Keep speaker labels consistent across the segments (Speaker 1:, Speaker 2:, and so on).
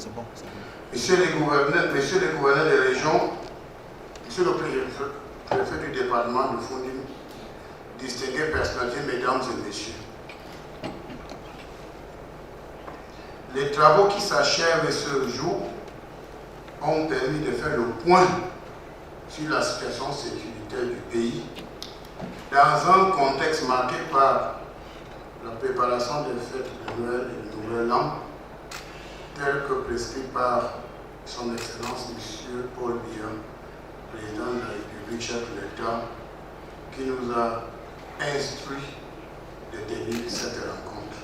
Speaker 1: c'est bon.
Speaker 2: Messieurs les gouverneurs des régions, Monsieur le préfet du département de Foundiougne, distingués personnalités, mesdames et messieurs, les travaux qui s'achèvent ce jour ont permis de faire le point sur la situation sécuritaire du pays dans un contexte marqué par la préparation des fêtes de Noël et de Nouvel An, tel que prescrit par son Excellence M. Paul Biya, président de la République, chef de l'État, qui nous a instruit de tenir cette rencontre.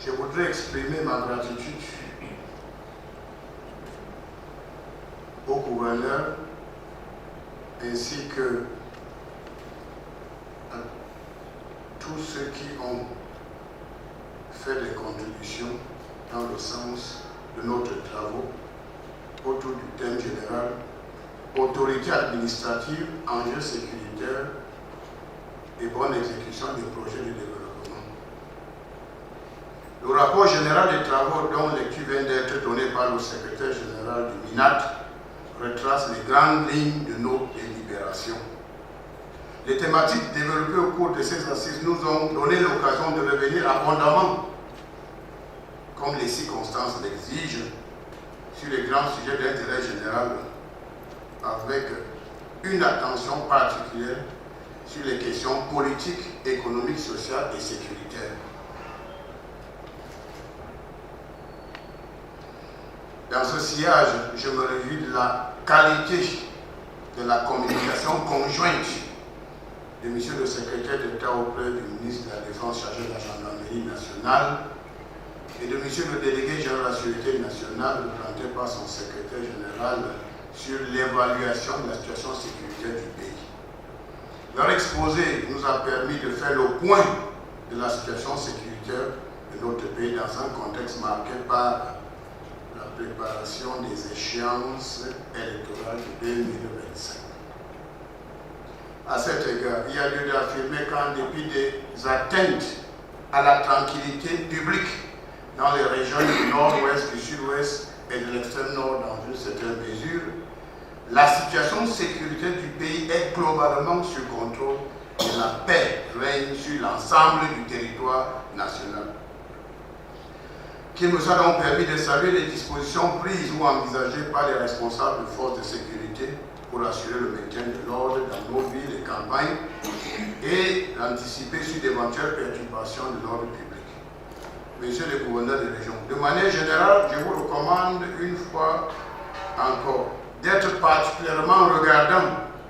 Speaker 2: Je voudrais exprimer ma gratitude au gouverneur ainsi que à tous ceux qui ont fait des contributions dans le sens de notre travaux autour du thème général autorité administrative, enjeux sécuritaires et bonne exécution des projets de développement. Le rapport général des travaux dont lecture vient d'être donnée par le secrétaire général du MINAT retrace les grandes lignes de nos délibérations. Les thématiques développées au cours de ces assises nous ont donné l'occasion de revenir abondamment, comme les circonstances l'exigent, sur les grands sujets d'intérêt général, avec une attention particulière sur les questions politiques, économiques, sociales et sécuritaires. Dans ce sillage, je me réjouis de la qualité de la communication conjointe de M. le secrétaire d'État auprès du ministre de la Défense chargé de la Gendarmerie nationale et de M. le délégué général de la Sécurité nationale, représenté par son secrétaire général, sur l'évaluation de la situation sécuritaire du pays. Leur exposé nous a permis de faire le point de la situation sécuritaire de notre pays dans un contexte marqué par la préparation des échéances électorales de 2025. À cet égard, il y a lieu d'affirmer qu'en dépit des atteintes à la tranquillité publique dans les régions du nord-ouest, du sud-ouest et de l'extrême nord dans une certaine mesure, la situation sécuritaire du pays est globalement sous contrôle et la paix règne sur l'ensemble du territoire national. Qu'il nous a donc permis de saluer les dispositions prises ou envisagées par les responsables de forces de sécurité pour assurer le maintien de l'ordre dans nos villes et campagnes et d'anticiper sur d'éventuelles perturbations de l'ordre public. Messieurs les gouverneurs des régions, de manière générale, je vous recommande une fois encore d'être particulièrement regardant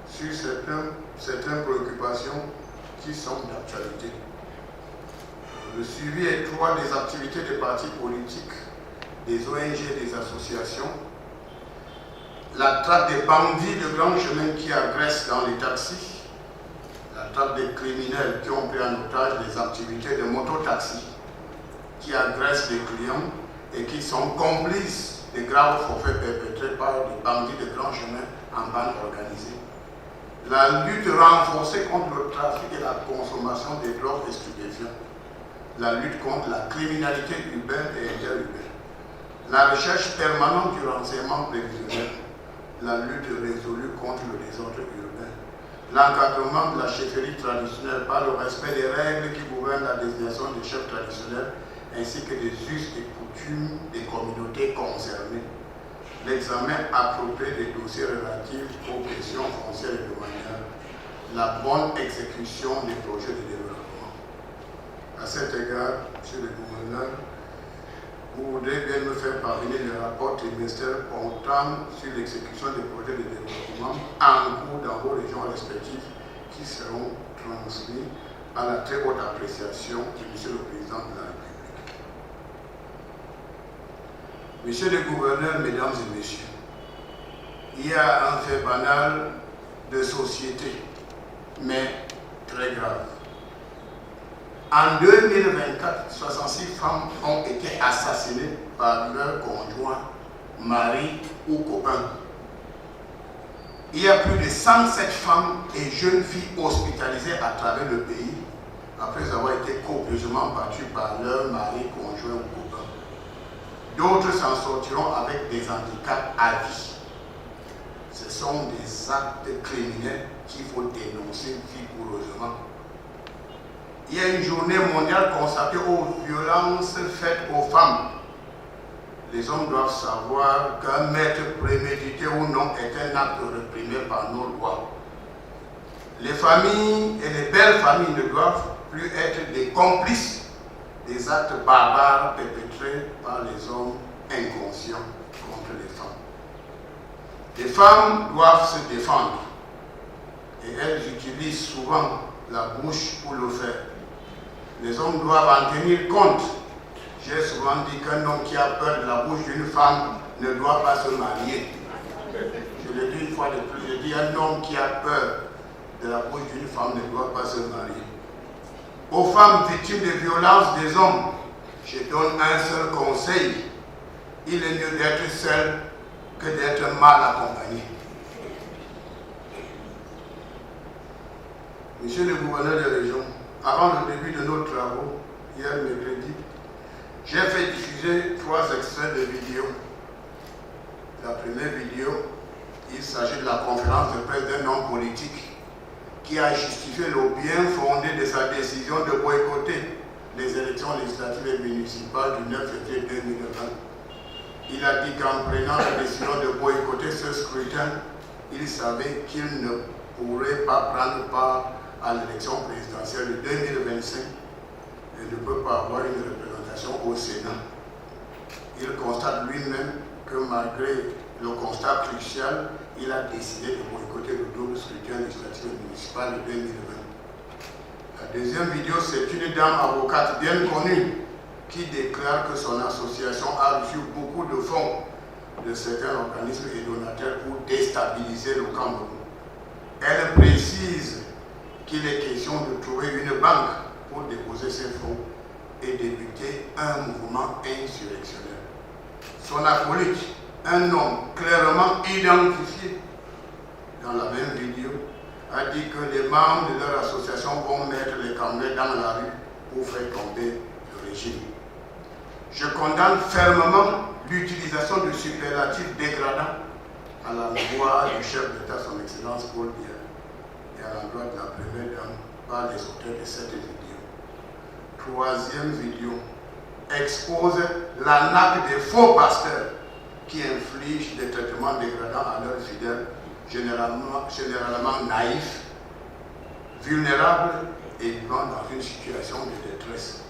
Speaker 2: sur certaines préoccupations qui sont d'actualité. Le suivi étroit des activités des partis politiques, des ONG et des associations, la traque des bandits de grands chemins qui agressent dans les taxis, la traque des criminels qui ont pris en otage les activités de mototaxi, qui agressent les clients et qui sont complices des graves forfaits perpétrés par des bandits de grands chemins en bande organisée. La lutte renforcée contre le trafic et la consommation des drogues et stupéfiants. La lutte contre la criminalité urbaine et interurbaine. La recherche permanente du renseignement prévisionnel. La lutte résolue contre le désordre urbain. L'encadrement de la chefferie traditionnelle par le respect des règles qui gouvernent la désignation des chefs traditionnels ainsi que des us et coutumes des communautés concernées, l'examen approprié des dossiers relatifs aux questions foncières et domaniales, la bonne exécution des projets de développement. À cet égard, Monsieur le gouverneur, vous voudrez bien me faire parvenir le rapport trimestriel portant sur l'exécution des projets de développement en cours dans vos régions respectives qui seront transmis à la très haute appréciation de Monsieur le Président de la République. Messieurs les gouverneurs, mesdames et messieurs, il y a un fait banal de société, mais très grave. En 2024, 66 femmes ont été assassinées par leur conjoint, mari ou copain. Il y a plus de 107 femmes et jeunes filles hospitalisées à travers le pays après avoir été copieusement battues par leur mari, conjoint D'autres s'en sortiront avec des handicaps à vie. Ce sont des actes criminels qu'il faut dénoncer vigoureusement. Il y a une journée mondiale consacrée aux violences faites aux femmes. Les hommes doivent savoir qu'un meurtre prémédité ou non est un acte réprimé par nos lois. Les familles et les belles familles ne doivent plus être des complices des actes barbares perpétrés par les hommes inconscients contre les femmes. Les femmes doivent se défendre et elles utilisent souvent la bouche pour le faire. Les hommes doivent en tenir compte. J'ai souvent dit qu'un homme qui a peur de la bouche d'une femme ne doit pas se marier. Je l'ai dit une fois de plus, je dis un homme qui a peur de la bouche d'une femme ne doit pas se marier. Aux femmes victimes de violences des hommes, je donne un seul conseil. Il est mieux d'être seul que d'être mal accompagné. Monsieur le gouverneur de région, avant le début de nos travaux, hier mercredi, j'ai fait diffuser 3 extraits de vidéos. La première vidéo, il s'agit de la conférence de presse d'un homme politique qui a justifié le bien fondé de sa décision de boycotter les élections législatives et municipales du 9 février 2020. Il a dit qu'en prenant la décision de boycotter ce scrutin, il savait qu'il ne pourrait pas prendre part à l'élection présidentielle de 2025 et ne peut pas avoir une représentation au Sénat. Il constate lui-même que malgré le constat crucial, il a décidé de boycotter le double scrutin législatif et municipal de 2020. La deuxième vidéo, c'est une dame avocate bien connue qui déclare que son association a reçu beaucoup de fonds de certains organismes et donateurs pour déstabiliser le Cameroun. Elle précise qu'il est question de trouver une banque pour déposer ces fonds et débuter un mouvement insurrectionnel. Son acolyte, un homme clairement identifié dans la même vidéo, a dit que les membres de leur association vont mettre les Camerounais dans la rue pour faire tomber le régime. Je condamne fermement l'utilisation de superlatifs dégradants à l'endroit du chef d'État, son Excellence Paul Biya, et à l'endroit de la première dame par les auteurs de cette vidéo. Troisième vidéo expose l'arnaque des faux pasteurs qui infligent des traitements dégradants à leurs fidèles, généralement naïfs, vulnérables et vivant dans une situation de détresse.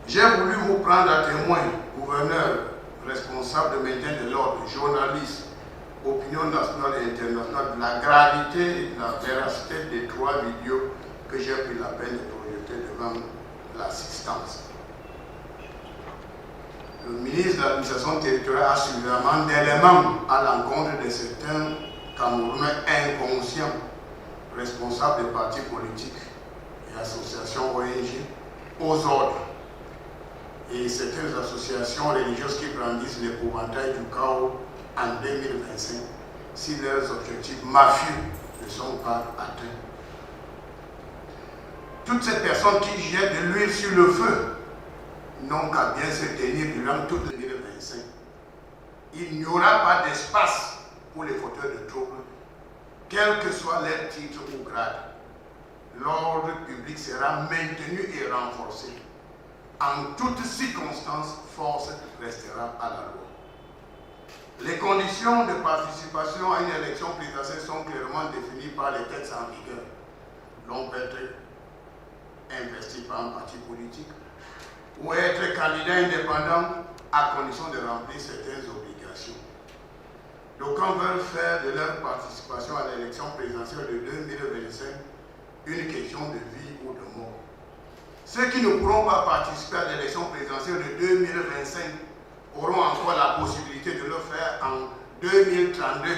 Speaker 2: J'ai voulu vous prendre à témoin, gouverneur, responsable de maintien de l'ordre, journaliste, opinion nationale et internationale, de la gravité et de la véracité des 3 vidéos que j'ai pris la peine de projeter devant l'assistance. Le ministre de l'administration territoriale a suffisamment d'éléments à l'encontre de certains Camerounais inconscients, responsables des partis politiques et associations ONG, aux ordres, et certaines associations religieuses qui brandissent l'épouvantail du chaos en 2025 si leurs objectifs mafieux ne sont pas atteints. Toutes ces personnes qui jettent de l'huile sur le feu n'ont qu'à bien se tenir durant toute l'année 2025. Il n'y aura pas d'espace pour les fauteurs de troubles, quel que soit leur titre ou grade. L'ordre public sera maintenu et renforcé. En toutes circonstances, force restera à la loi. Les conditions de participation à une élection présidentielle sont clairement définies par les textes en vigueur. L'on peut être investi par un parti politique ou être candidat indépendant à condition de remplir certaines obligations. D'aucuns veulent faire de leur participation à l'élection présidentielle de 2025 une question de vie ou de mort. Ceux qui ne pourront pas participer à l'élection présidentielle de 2025 auront encore la possibilité de le faire en 2032,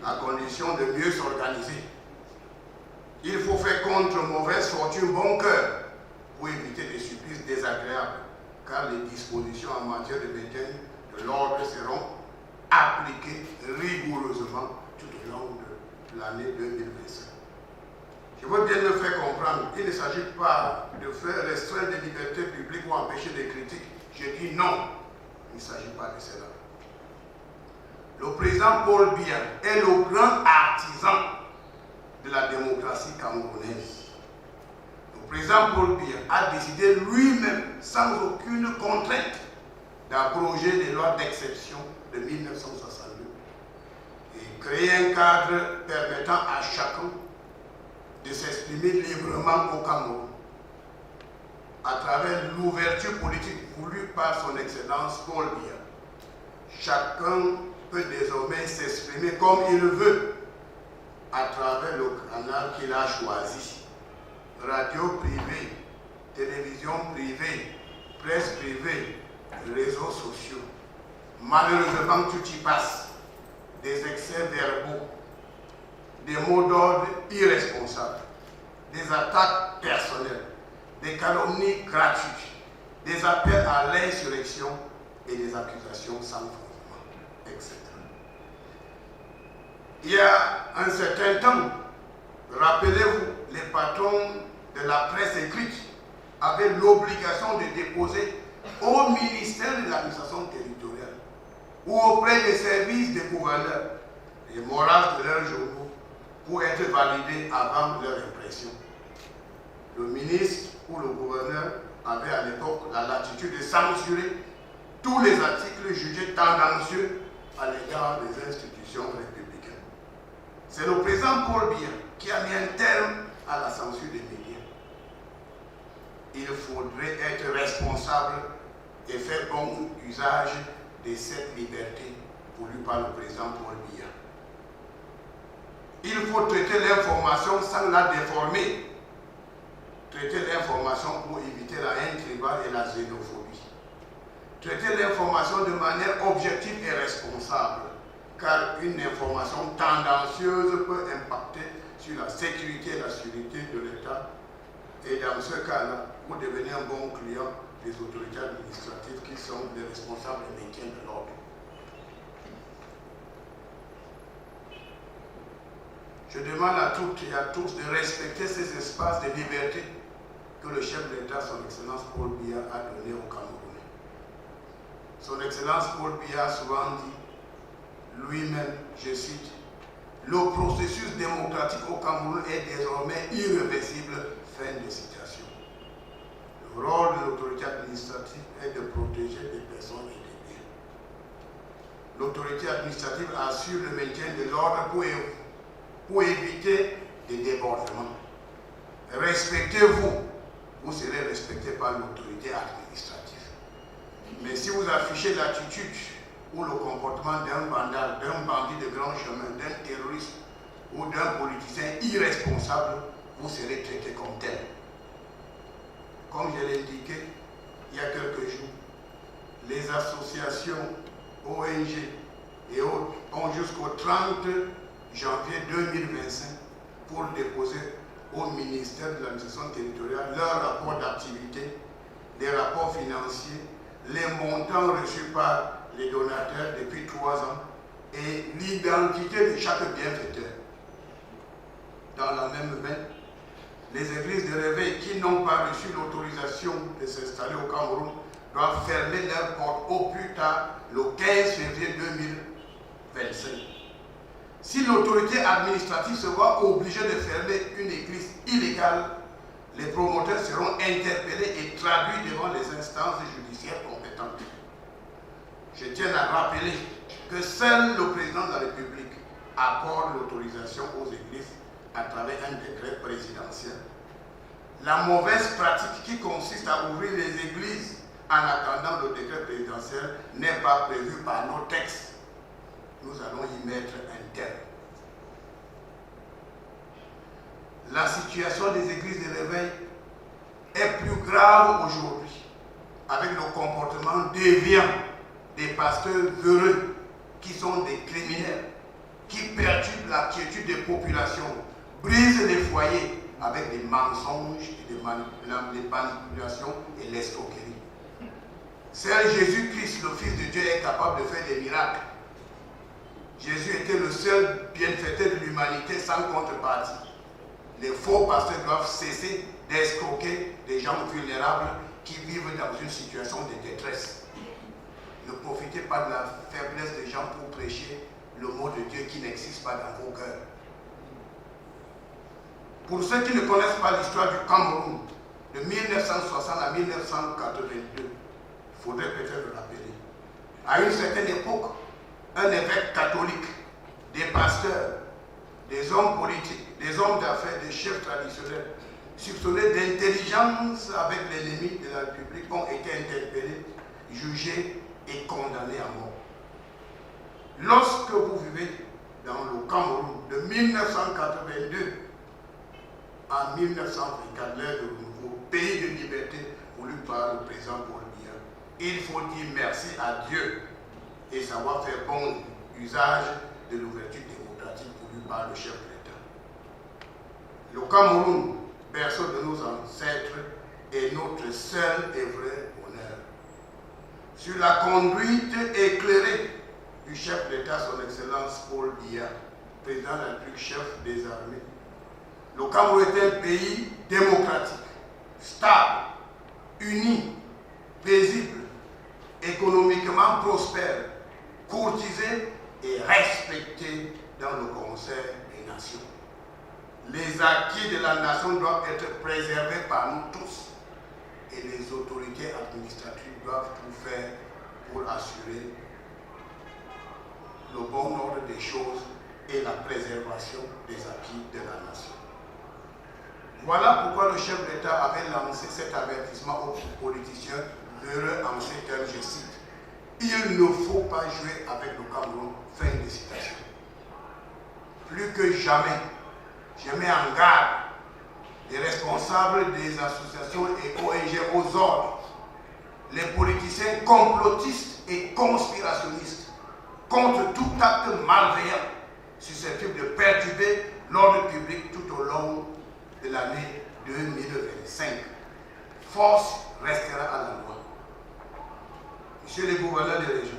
Speaker 2: à condition de mieux s'organiser. Il faut faire contre mauvaise fortune bon cœur pour éviter des surprises désagréables, car les dispositions en matière de maintien de l'ordre seront appliquées rigoureusement tout au long de l'année 2025. Je veux bien le faire comprendre. Il ne s'agit pas de faire restreindre les libertés publiques ou empêcher des critiques. Je dis non, il ne s'agit pas de cela. Le président Paul Biya est le grand artisan de la démocratie camerounaise. Le président Paul Biya a décidé lui-même, sans aucune contrainte, d'abroger les lois d'exception de 1962 et créer un cadre permettant à chacun de s'exprimer librement au Cameroun à travers l'ouverture politique voulue par son Excellence Paul Biya. Chacun peut désormais s'exprimer comme il veut à travers le canal qu'il a choisi. Radio privée, télévision privée, presse privée, réseaux sociaux. Malheureusement, tout y passe. Des excès verbaux, des mots d'ordre irresponsables, des attaques personnelles, des calomnies gratuites, des appels à l'insurrection et des accusations sans fondement, etc. Il y a un certain temps, rappelez-vous, les patrons de la presse écrite avaient l'obligation de déposer au ministère de l'administration territoriale ou auprès des services des gouverneurs les morages de leurs journaux pour être validés avant leur impression. Le ministre ou le gouverneur avait à l'époque la latitude de censurer tous les articles jugés tendancieux à l'égard des institutions républicaines. C'est le président Paul Biya qui a mis un terme à la censure des médias. Il faudrait être responsable et faire bon usage de cette liberté voulue par le président Paul Biya. Il faut traiter l'information sans la déformer. Traiter l'information pour éviter la haine tribale et la xénophobie. Traiter l'information de manière objective et responsable, car une information tendancieuse peut impacter sur la sécurité et la sûreté de l'État. Et dans ce cas-là, vous devenez un bon client des autorités administratives qui sont les responsables du maintien de l'ordre. Je demande à toutes et à tous de respecter ces espaces de liberté que le chef de l'État, son Excellence Paul Biya, a donné aux Camerounais. Son Excellence Paul Biya a souvent dit, lui-même, je cite, « Le processus démocratique au Cameroun est désormais irréversible. » Fin de citation. Le rôle de l'autorité administrative est de protéger les personnes et les biens. L'autorité administrative assure le maintien de l'ordre pour éviter des débordements. Respectez-vous, vous serez respecté par l'autorité administrative. Mais si vous affichez l'attitude ou le comportement d'un vandale, d'un bandit de grand chemin, d'un terroriste ou d'un politicien irresponsable, vous serez traité comme tel. Comme je l'ai indiqué il y a quelques jours, les associations, ONG et autres ont jusqu'au 30 janvier 2025 pour déposer au ministère de l'administration territoriale leurs rapports d'activité, les rapports financiers, les montants reçus par les donateurs depuis 3 ans et l'identité de chaque bienfaiteur. Dans la même veine, les églises de réveil qui n'ont pas reçu l'autorisation de s'installer au Cameroun doivent fermer leurs portes au plus tard le 15 février 2025. Si l'autorité administrative se voit obligée de fermer une église illégale, les promoteurs seront interpellés et traduits devant les instances judiciaires compétentes. Je tiens à rappeler que seul le président de la République accorde l'autorisation aux églises à travers un décret présidentiel. La mauvaise pratique qui consiste à ouvrir les églises en attendant le décret présidentiel n'est pas prévue par nos textes. Nous allons y mettre un terme. La situation des églises de réveil est plus grave aujourd'hui, avec le comportement déviant des pasteurs heureux qui sont des criminels, qui perturbent la quiétude des populations, brisent les foyers avec des mensonges et des manipulations et l'escroquerie. Seul Jésus-Christ, le Fils de Dieu, est capable de faire des miracles. Jésus était le seul bienfaiteur de l'humanité sans contrepartie. Les faux pasteurs doivent cesser d'escroquer des gens vulnérables qui vivent dans une situation de détresse. Ne profitez pas de la faiblesse des gens pour prêcher le mot de Dieu qui n'existe pas dans vos cœurs. Pour ceux qui ne connaissent pas l'histoire du Cameroun, de 1960 à 1982, il faudrait peut-être le rappeler. À une certaine époque, un évêque catholique, des pasteurs, des hommes politiques, des hommes d'affaires, des chefs traditionnels, soupçonnés d'intelligence avec l'ennemi de la République, ont été interpellés, jugés et condamnés à mort. Lorsque vous vivez dans le Cameroun de 1982 à 1924, l'ère de nouveau pays de liberté voulu par le président Paul Biya, il faut dire merci à Dieu et savoir faire bon usage de l'ouverture démocratique voulue par le chef de l'État. Le Cameroun, berceau de nos ancêtres, est notre seul et vrai honneur. Sur la conduite éclairée du chef de l'État, son Excellence Paul Biya, président de la République, chef des armées, le Cameroun est un pays démocratique, stable, uni, paisible, économiquement prospère, courtisé et respecté dans le concert des nations. Les acquis de la nation doivent être préservés par nous tous et les autorités administratives doivent tout faire pour assurer le bon ordre des choses et la préservation des acquis de la nation. Voilà pourquoi le chef d'État avait lancé cet avertissement aux politiciens heureux en ces termes, je cite, « Il ne faut pas jouer avec le Cameroun », fin de citation. Plus que jamais, je mets en garde les responsables des associations et ONG aux ordres, les politiciens complotistes et conspirationnistes contre tout acte malveillant susceptible de perturber l'ordre public tout au long de l'année 2025. Force restera à la loi. Monsieur le gouverneur de région,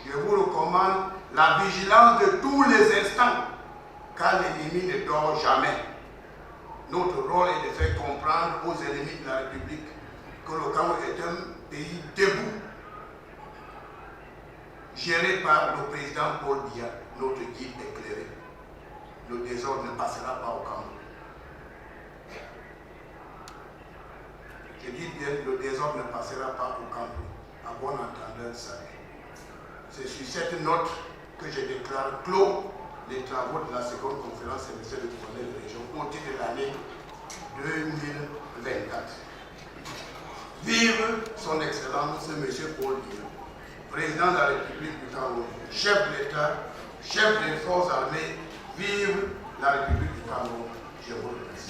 Speaker 2: je vous recommande la vigilance de tous les instants, car l'ennemi ne dort jamais. Notre rôle est de faire comprendre aux ennemis de la République que le Cameroun est un pays debout, géré par le président Paul Biya, notre guide éclairé. Le désordre ne passera pas au Cameroun. Je dis bien, le désordre ne passera pas au Cameroun. À bon entendeur, salut. C'est sur cette note que je déclare clos les travaux de la seconde conférence ministère de gouverneur de région au titre de l'année 2024. Vive son Excellence M. Paul Biya, président de la République du Cameroun, chef de l'État, chef des forces armées. Vive la République du Cameroun. Je vous remercie.